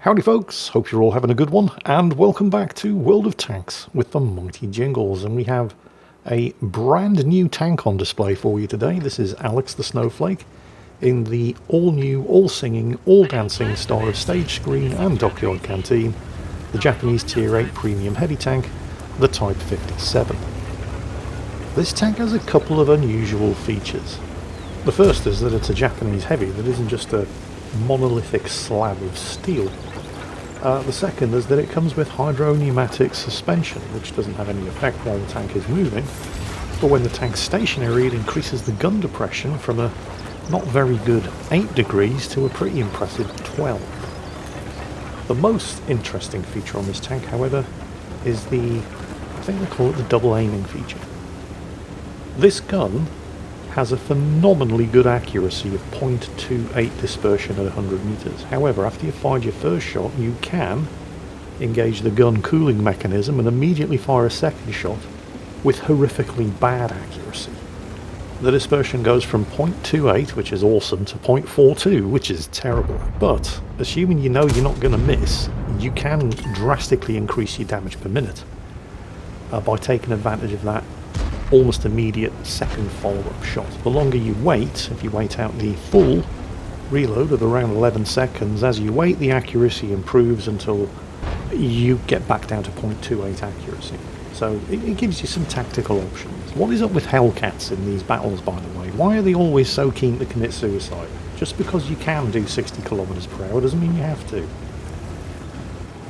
Howdy folks, hope you're all having a good one, and welcome back to World of Tanks with the Mighty Jingles. And we have a brand new tank on display for you today. This is Alex the Snowflake in the all-new, all-singing, all-dancing star of Stage Screen and Dockyard Canteen, the Japanese Tier 8 premium heavy tank, the Type 57. This tank has a couple of unusual features. The first is that it's a Japanese heavy that isn't just a monolithic slab of steel. The second is that it comes with hydro-pneumatic suspension, which doesn't have any effect while the tank is moving, but when the tank's stationary it increases the gun depression from a not very good 8 degrees to a pretty impressive 12. The most interesting feature on this tank, however, is I think they call it the double aiming feature. This gun has a phenomenally good accuracy of 0.28 dispersion at 100 meters. However, after you fired your first shot, you can engage the gun cooling mechanism and immediately fire a second shot with horrifically bad accuracy. The dispersion goes from 0.28, which is awesome, to 0.42, which is terrible. But, assuming you know you're not going to miss, you can drastically increase your damage per minute by taking advantage of that almost immediate second follow-up shot. The longer you wait, if you wait out the full reload of around 11 seconds, as you wait the accuracy improves until you get back down to 0.28 accuracy. So it gives you some tactical options. What is up with Hellcats in these battles, by the way? Why are they always so keen to commit suicide? Just because you can do 60 kilometers per hour doesn't mean you have to.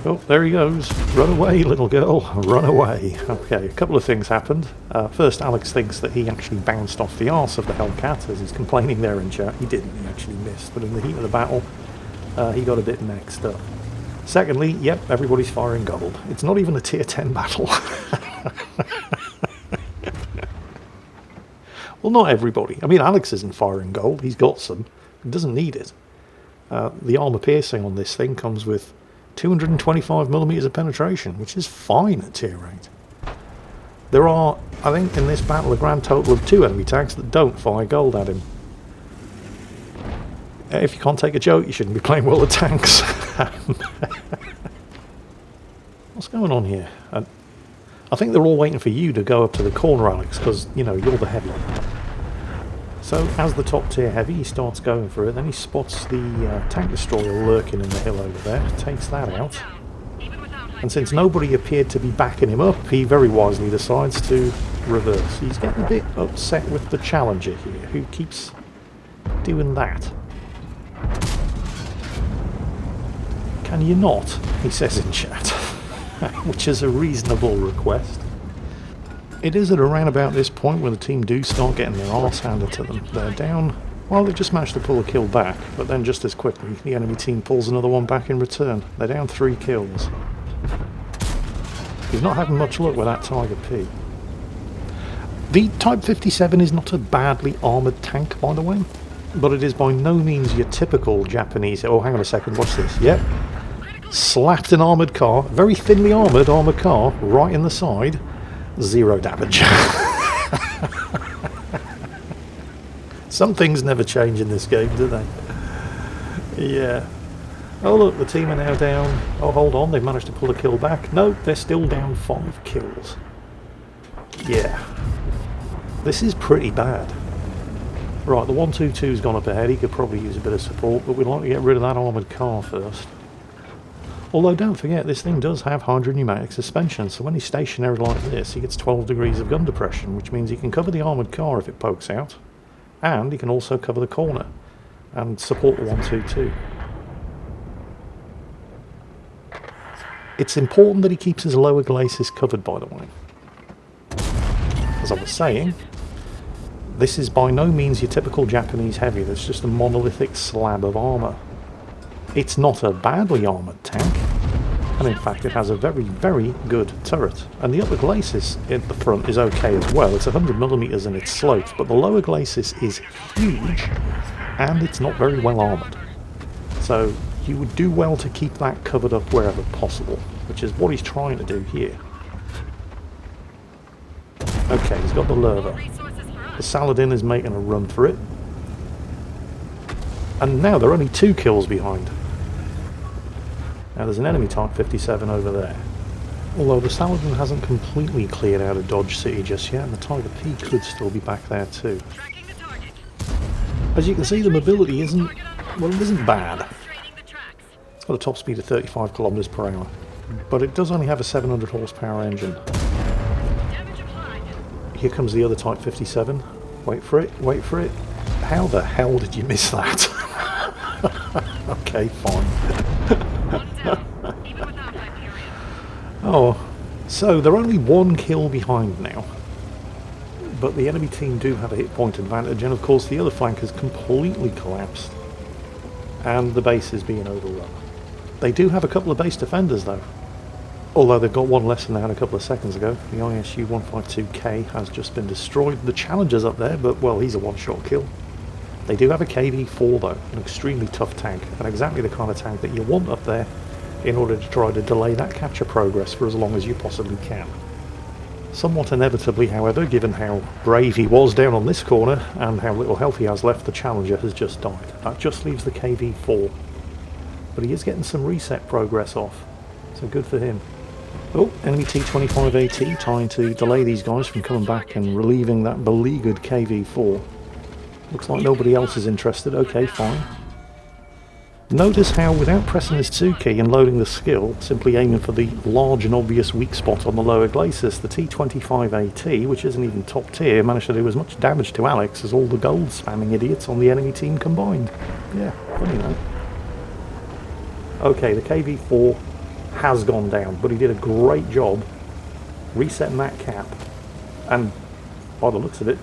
Oh, there he goes. Run away, little girl. Run away. Okay, a couple of things happened. First, Alex thinks that he actually bounced off the arse of the Hellcat, as he's complaining there in chat. He didn't, he actually missed. But in the heat of the battle, he got a bit mixed up. Secondly, yep, everybody's firing gold. It's not even a tier 10 battle. Well, not everybody. I mean, Alex isn't firing gold. He's got some. He doesn't need it. The armor piercing on this thing comes with 225 millimeters of penetration, which is fine at tier 8. There are, I think, in this battle a grand total of 2 enemy tanks that don't fire gold at him. If you can't take a joke, you shouldn't be playing World of Tanks. What's going on here? I think they're all waiting for you to go up to the corner, Alex, because, you know, you're the heavy. So, as the top tier heavy, he starts going for it, then he spots the tank destroyer lurking in the hill over there, takes that out, and since nobody appeared to be backing him up, he very wisely decides to reverse. He's getting a bit upset with the challenger here, who keeps doing that. Can you not? He says in chat, which is a reasonable request. It is at around about this point when the team do start getting their arse handed to them. They're down, well, they've just managed to pull a kill back, but then just as quickly the enemy team pulls another one back in return. They're down 3 kills. He's not having much luck with that Tiger P. The Type 57 is not a badly armoured tank, by the way, but it is by no means your typical Japanese... Oh, hang on a second, watch this. Yep. Slapped an armoured car, very thinly armoured car, right in the side. 0 damage. Some things never change in this game, do they? Yeah. Oh look, the team are now down. Oh, hold on, they've managed to pull a kill back. No, they're still down 5 kills. Yeah. This is pretty bad. Right, the 122's gone up ahead. He could probably use a bit of support, but we'd like to get rid of that armoured car first. Although don't forget, this thing does have hydro-pneumatic suspension, so when he's stationary like this, he gets 12 degrees of gun depression, which means he can cover the armoured car if it pokes out, and he can also cover the corner, and support the 122. It's important that he keeps his lower glacis covered, by the way. As I was saying, this is by no means your typical Japanese heavy, that's just a monolithic slab of armour. It's not a badly armoured tank, and in fact it has a very, very good turret. And the upper glacis at the front is okay as well. It's 100mm and it's sloped, but the lower glacis is huge, and it's not very well armoured. So you would do well to keep that covered up wherever possible, which is what he's trying to do here. Okay, he's got the Lerva. The Saladin is making a run for it. And now they're only 2 kills behind. Now there's an enemy Type 57 over there. Although the Saladin hasn't completely cleared out of Dodge City just yet, and the Tiger P could still be back there too. As you can see, the mobility isn't, well, it isn't bad. It's got a top speed of 35 kilometers per hour, but it does only have a 700 horsepower engine. Here comes the other Type 57. Wait for it, wait for it. How the hell did you miss that? Okay, fine. Oh, so they're only one kill behind now. But the enemy team do have a hit point advantage, and of course the other flank has completely collapsed. And the base is being overrun. They do have a couple of base defenders though. Although they've got one less than they had a couple of seconds ago. The ISU 152K has just been destroyed. The Challenger's up there, but well, he's a one-shot kill. They do have a KV-4 though, an extremely tough tank, and exactly the kind of tank that you want up there in order to try to delay that capture progress for as long as you possibly can. Somewhat inevitably, however, given how brave he was down on this corner and how little health he has left, the Challenger has just died. That just leaves the KV-4. But he is getting some reset progress off, so good for him. Oh, enemy T-25AT trying to delay these guys from coming back and relieving that beleaguered KV-4. Looks like nobody else is interested. Okay, fine. Notice how, without pressing his 2 key and loading the skill, simply aiming for the large and obvious weak spot on the lower glacis, the T-25AT, which isn't even top tier, managed to do as much damage to Alex as all the gold spamming idiots on the enemy team combined. Yeah, funny that. Okay, the KV-4 has gone down, but he did a great job resetting that cap and, by the looks of it,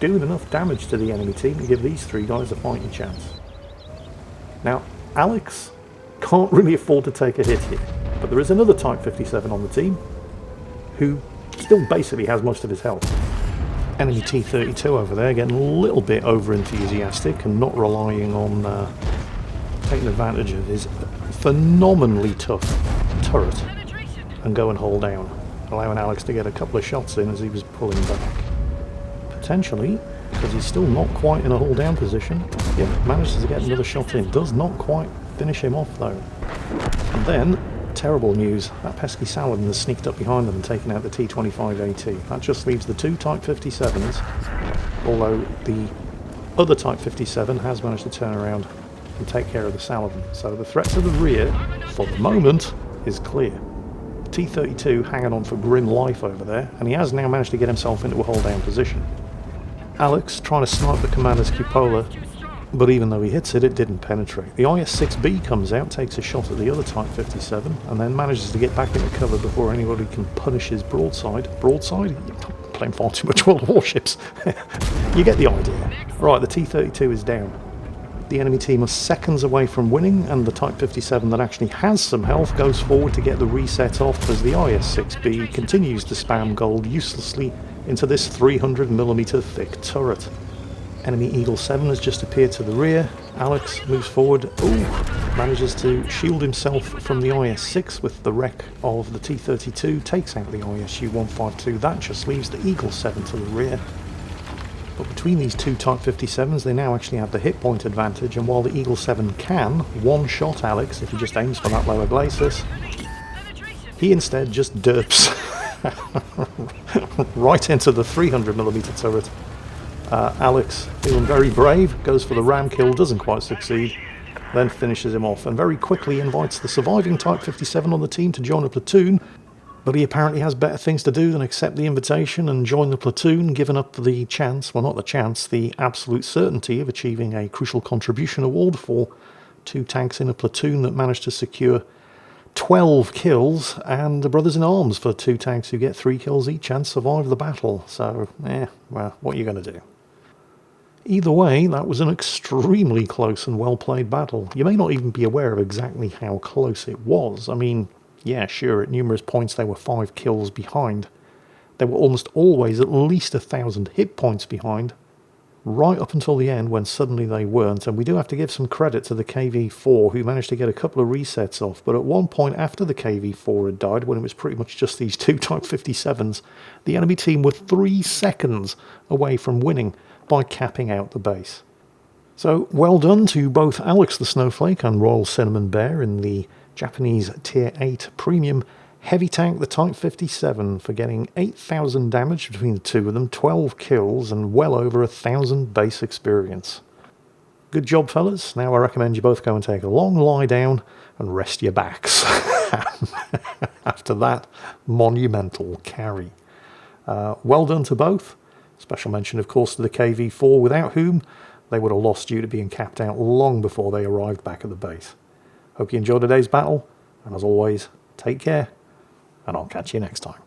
doing enough damage to the enemy team to give these 3 guys a fighting chance. Now, Alex can't really afford to take a hit here, but there is another Type 57 on the team who still basically has most of his health. Enemy T-32 over there getting a little bit over-enthusiastic and not relying on taking advantage of his phenomenally tough turret and go and hold down, allowing Alex to get a couple of shots in as he was pulling back. Potentially, because he's still not quite in a hold down position, yeah, manages to get another shot in. Does not quite finish him off though. And then, terrible news, that pesky Saladin has sneaked up behind them and taken out the T-25AT. That just leaves the 2 Type 57s, although the other Type 57 has managed to turn around and take care of the Saladin. So the threat to the rear, for the moment, is clear. T-32 hanging on for grim life over there, and he has now managed to get himself into a hold down position. Alex trying to snipe the commander's cupola, but even though he hits it, it didn't penetrate. The IS-6B comes out, takes a shot at the other Type 57, and then manages to get back into cover before anybody can punish his broadside. Broadside? You're playing far too much World of Warships. You get the idea. Right, the T-32 is down. The enemy team are seconds away from winning, and the Type 57 that actually has some health goes forward to get the reset off as the IS-6B continues to spam gold uselessly into this 300mm thick turret. Enemy Eagle 7 has just appeared to the rear. Alex moves forward, manages to shield himself from the IS-6 with the wreck of the T-32, takes out the ISU 152. That just leaves the Eagle 7 to the rear. But between these 2 Type 57s, they now actually have the hit point advantage, and while the Eagle 7 can one-shot Alex if he just aims for that lower glacis, he instead just derps right into the 300mm turret. Alex, feeling very brave, goes for the ram kill, doesn't quite succeed, then finishes him off, and very quickly invites the surviving Type 57 on the team to join a platoon. But he apparently has better things to do than accept the invitation and join the platoon, giving up the chance, well not the chance, the absolute certainty of achieving a crucial contribution award for 2 tanks in a platoon that managed to secure 12 kills, and the brothers in arms for 2 tanks who get 3 kills each and survive the battle. So, well, what are you going to do? Either way, that was an extremely close and well-played battle. You may not even be aware of exactly how close it was. I mean, yeah, sure, at numerous points they were 5 kills behind. They were almost always at least 1,000 hit points behind, right up until the end when suddenly they weren't. And we do have to give some credit to the KV-4 who managed to get a couple of resets off. But at one point after the KV-4 had died, when it was pretty much just these 2 Type 57s, the enemy team were 3 seconds away from winning by capping out the base. So well done to both Alex the Snowflake and Royal Cinnamon Bear in the Japanese Tier 8 Premium Heavy Tank, the Type 57, for getting 8,000 damage between the two of them, 12 kills, and well over 1,000 base experience. Good job, fellas. Now I recommend you both go and take a long lie down and rest your backs. After that monumental carry. Well done to both. Special mention, of course, to the KV4, without whom they would have lost due to being capped out long before they arrived back at the base. Hope you enjoyed today's battle, and as always, take care, and I'll catch you next time.